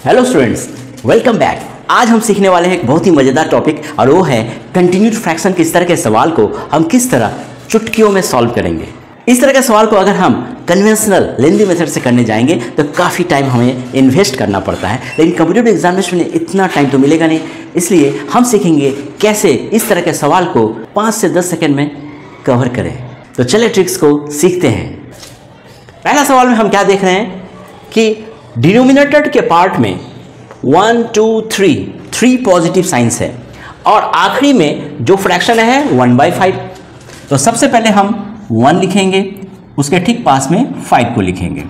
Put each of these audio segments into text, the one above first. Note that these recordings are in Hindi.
Hello students, welcome back. आज हम सीखने वाले हैं एक बहुत ही मज़ेदार टॉपिक और वो है कंटिन्यूड फ्रैक्शन के इस तरह के सवाल को हम किस तरह चुटकियों में सॉल्व करेंगे। इस तरह के सवाल को अगर हम कन्वेंशनल लेंदी मेथड से करने जाएंगे तो काफ़ी टाइम हमें इन्वेस्ट करना पड़ता है, लेकिन कॉम्पिटिटिव एग्जामिनेशन में इतना टाइम तो मिलेगा नहीं। इसलिए हम सीखेंगे कैसे इस तरह के सवाल को 5 से 10 सेकेंड में कवर करें। तो चलिए ट्रिक्स को सीखते हैं। पहला सवाल में हम क्या देख रहे हैं कि डिनोमिनेटर के पार्ट में 1, 2, 3 पॉजिटिव साइंस है और आखिरी में जो फ्रैक्शन है 1/5। तो सबसे पहले हम 1 लिखेंगे, उसके ठीक पास में 5 को लिखेंगे।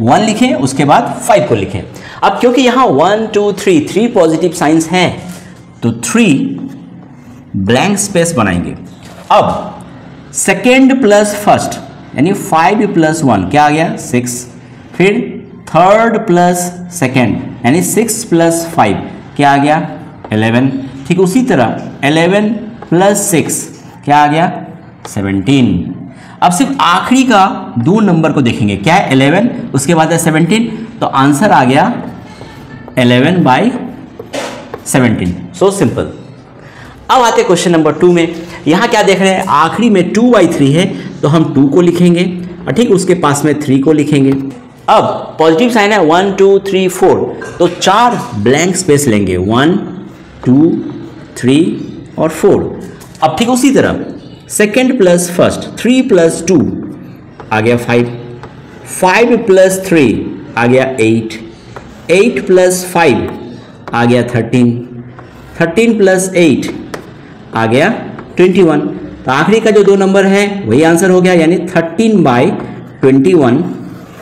1 लिखें, उसके बाद 5 को लिखें। अब क्योंकि यहाँ 1, 2, 3 पॉजिटिव साइंस हैं तो 3 ब्लैंक स्पेस बनाएंगे। अब सेकेंड प्लस फर्स्ट यानी 5 + 1 क्या आ गया 6। फिर थर्ड प्लस सेकेंड यानी 6 + 5 क्या आ गया 11। ठीक उसी तरह 11 + 6 क्या आ गया 17। अब सिर्फ आखिरी का 2 नंबर को देखेंगे, क्या है 11, उसके बाद है 17, तो आंसर आ गया 11/17। So simple. अब आते क्वेश्चन नंबर 2 में। यहाँ क्या देख रहे हैं, आखिरी में 2/3 है तो हम 2 को लिखेंगे और ठीक उसके पास में 3 को लिखेंगे। अब पॉजिटिव साइन है 1, 2, 3, 4 तो 4 ब्लैंक स्पेस लेंगे 1, 2, 3 और 4। अब ठीक उसी तरह सेकेंड प्लस फर्स्ट 3 + 2 आ गया 5, 5 + 3 आ गया 8, 8 + 5 आ गया 13, 13 + 8 आ गया 21। तो आखिरी का जो 2 नंबर है वही आंसर हो गया, यानी 13/21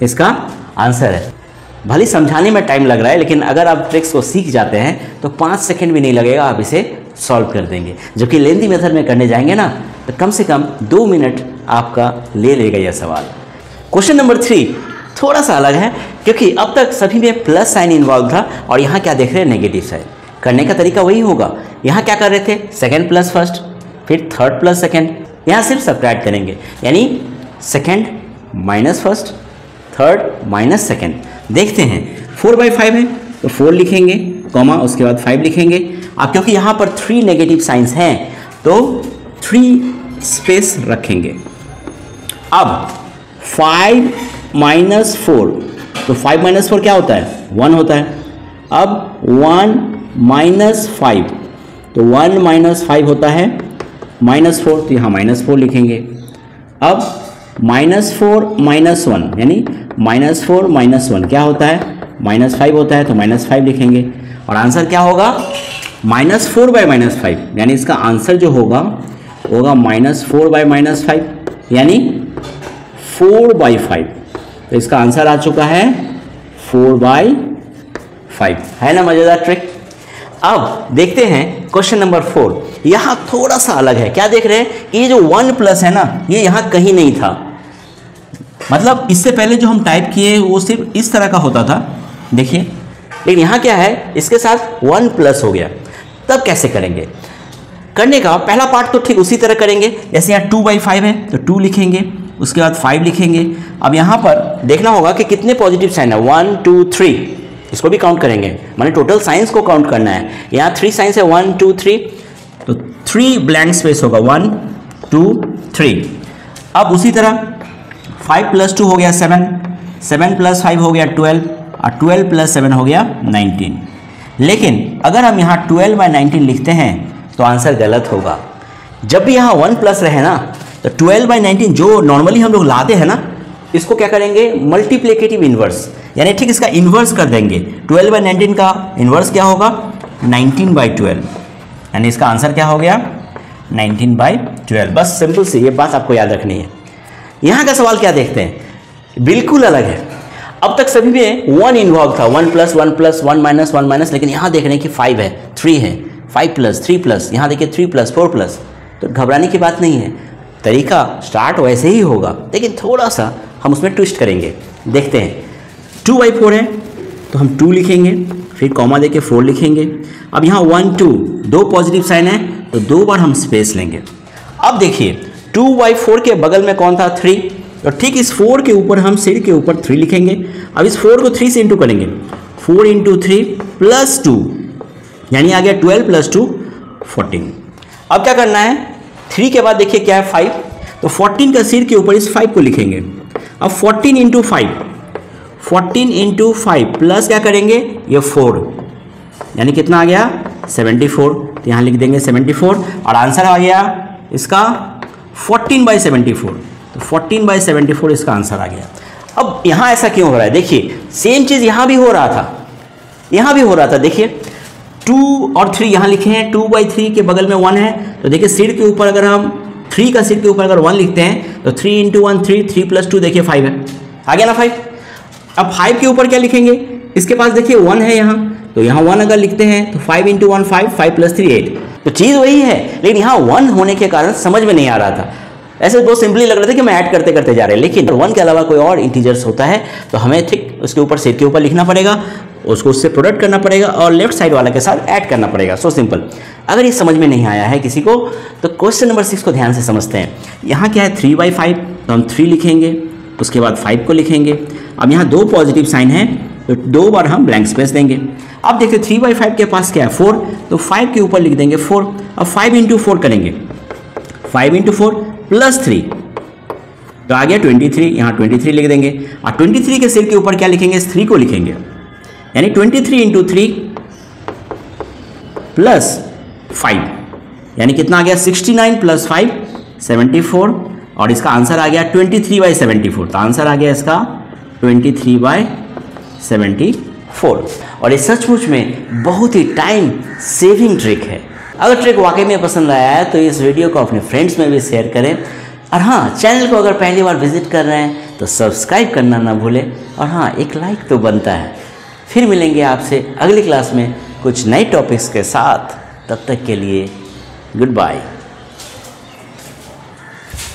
इसका आंसर है। भले समझाने में टाइम लग रहा है, लेकिन अगर आप ट्रिक्स को सीख जाते हैं तो 5 सेकंड भी नहीं लगेगा, आप इसे सॉल्व कर देंगे। जो कि लेंदी मेथड में करने जाएंगे ना तो कम से कम 2 मिनट आपका ले लेगा यह सवाल। क्वेश्चन नंबर 3 थोड़ा सा अलग है, क्योंकि अब तक सभी में प्लस साइन इन्वॉल्व था और यहाँ क्या देख रहे हैं नेगेटिव साइन। करने का तरीका वही होगा। यहाँ क्या कर रहे थे, सेकेंड प्लस फर्स्ट, फिर थर्ड प्लस सेकेंड। यहाँ सिर्फ सब्ट्रैक्ट करेंगे, यानी second minus first, third minus second. देखते हैं 4/5 है तो 4 लिखेंगे, कॉमा उसके बाद 5 लिखेंगे। अब क्योंकि यहाँ पर 3 नेगेटिव साइंस हैं तो 3 स्पेस रखेंगे। अब 5 - 4 तो 5 - 4 क्या होता है 1 होता है। अब 1 - 5 तो 1 - 5 होता है -4, तो यहाँ -4 लिखेंगे। अब -4 - 1 यानी -4 - 1 क्या होता है -5 होता है, तो -5 लिखेंगे। और आंसर क्या होगा -4/-5, यानी इसका आंसर जो होगा -4/-5 यानी 4/5। तो इसका आंसर आ चुका है 4/5। है ना मजेदार ट्रिक। अब देखते हैं क्वेश्चन नंबर 4। यहाँ थोड़ा सा अलग है। क्या देख रहे हैं कि ये जो 1 प्लस है ना, ये यहाँ कहीं नहीं था। मतलब इससे पहले जो हम टाइप किए वो सिर्फ इस तरह का होता था, देखिए। लेकिन यहाँ क्या है, इसके साथ 1 प्लस हो गया। तब कैसे करेंगे, करने का पहला पार्ट तो ठीक उसी तरह करेंगे। जैसे यहाँ 2/5 है तो 2 लिखेंगे, उसके बाद 5 लिखेंगे। अब यहाँ पर देखना होगा कि कितने पॉजिटिव साइन है 1, 2, 3, इसको भी काउंट करेंगे, माने टोटल साइंस को काउंट करना है। यहाँ 3 साइंस है 1, 2, 3 तो 3 ब्लैंक स्पेस होगा 1, 2, 3। अब उसी तरह 5 + 2 हो गया 7, 7 + 5 हो गया 12 और 12 + 7 हो गया 19। लेकिन अगर हम यहाँ 12/19 लिखते हैं तो आंसर गलत होगा। जब भी यहाँ 1 प्लस रहे ना तो 12/19 जो नॉर्मली हम लोग लाते हैं ना, इसको क्या करेंगे मल्टीप्लिकेटिव इन्वर्स, यानी ठीक इसका इन्वर्स कर देंगे। 12/19 का इन्वर्स क्या होगा 19/12, यानी इसका आंसर क्या हो गया 19/12। बस सिंपल सी ये बात आपको याद रखनी है। यहाँ का सवाल क्या देखते हैं, बिल्कुल अलग है। अब तक सभी में 1 इन्वॉल्व था, 1 + 1 + 1 - 1 -, लेकिन यहाँ देख रहे हैं कि 5 है, 3 है, 5 + 3 +, यहाँ देखिए 3 + 4 +। तो घबराने की बात नहीं है, तरीका स्टार्ट वैसे ही होगा, लेकिन थोड़ा सा हम उसमें ट्विस्ट करेंगे। देखते हैं 2/4 है तो हम 2 लिखेंगे, फिर कॉमा देके 4 लिखेंगे। अब यहाँ 1, 2 2 पॉजिटिव साइन है तो 2 बार हम स्पेस लेंगे। अब देखिए 2/4 के बगल में कौन था 3, तो ठीक इस 4 के ऊपर हम सिर के ऊपर 3 लिखेंगे। अब इस 4 को 3 से इंटू करेंगे, 4 इंटू 3 प्लस 2, यानी आ गया 12 प्लस 2 14। अब क्या करना है, 3 के बाद देखिए क्या है 5, तो 14 का सिर के ऊपर इस 5 को लिखेंगे। अब 14 इंटू 5, 14 इंटू 5 प्लस क्या करेंगे ये 4, यानी कितना आ गया 74, तो यहाँ लिख देंगे 74 और आंसर आ गया इसका 14/74, तो 14/74 इसका आंसर आ गया। अब यहाँ ऐसा क्यों हो रहा है, देखिए सेम चीज़ यहाँ भी हो रहा था, यहाँ भी हो रहा था। देखिए 2 और 3 यहाँ लिखे हैं, 2/3 के बगल में 1 है, तो देखिए सिर के ऊपर अगर हम 3 का सिर के ऊपर अगर 1 लिखते हैं तो 3 इंटू 1 3, 3 प्लस 2 देखिए 5 है, आ गया ना 5। अब 5 के ऊपर क्या लिखेंगे, इसके पास देखिए 1 है यहाँ, तो यहाँ 1 अगर लिखते हैं तो 5 इंटू 1 5, 5 प्लस 3 8, तो चीज़ वही है, लेकिन यहाँ 1 होने के कारण समझ में नहीं आ रहा था। ऐसे बहुत सिंपली लग रहा था कि मैं ऐड करते करते जा रहे हैं, लेकिन 1 के अलावा कोई और इंटीजर्स होता है तो हमें ठीक उसके ऊपर सिर के ऊपर लिखना पड़ेगा, उसको उससे प्रोडक्ट करना पड़ेगा और लेफ्ट साइड वाला के साथ ऐड करना पड़ेगा। So simple. अगर ये समझ में नहीं आया है किसी को तो क्वेश्चन नंबर 6 को ध्यान से समझते हैं। यहाँ क्या है 3/5, तो हम 3 लिखेंगे, उसके बाद 5 को लिखेंगे। अब यहाँ 2 पॉजिटिव साइन है तो 2 बार हम ब्लैंक स्पेस देंगे। अब देखिए 3/5 के पास क्या है 4, तो 5 के ऊपर लिख देंगे 4। अब 5 इंटू 4 करेंगे, 5 इंटू 4 प्लस 3, तो आ गया 23, यहाँ 23 लिख देंगे और 23 के सिर के ऊपर क्या लिखेंगे, इस 3 को लिखेंगे, यानी 23 इंटू 3 प्लस 5, यानी कितना आ गया 69 प्लस 5 74, और इसका आंसर आ गया 23/74, तो आंसर आ गया इसका 23/74। और ये सचमुच में बहुत ही टाइम सेविंग ट्रिक है। अगर ट्रिक वाकई में पसंद आया है तो इस वीडियो को अपने फ्रेंड्स में भी शेयर करें, और हाँ, चैनल को अगर पहली बार विजिट कर रहे हैं तो सब्सक्राइब करना ना भूलें, और हाँ, एक लाइक तो बनता है। फिर मिलेंगे आपसे अगली क्लास में कुछ नए टॉपिक्स के साथ, तब तक के लिए गुड बाय।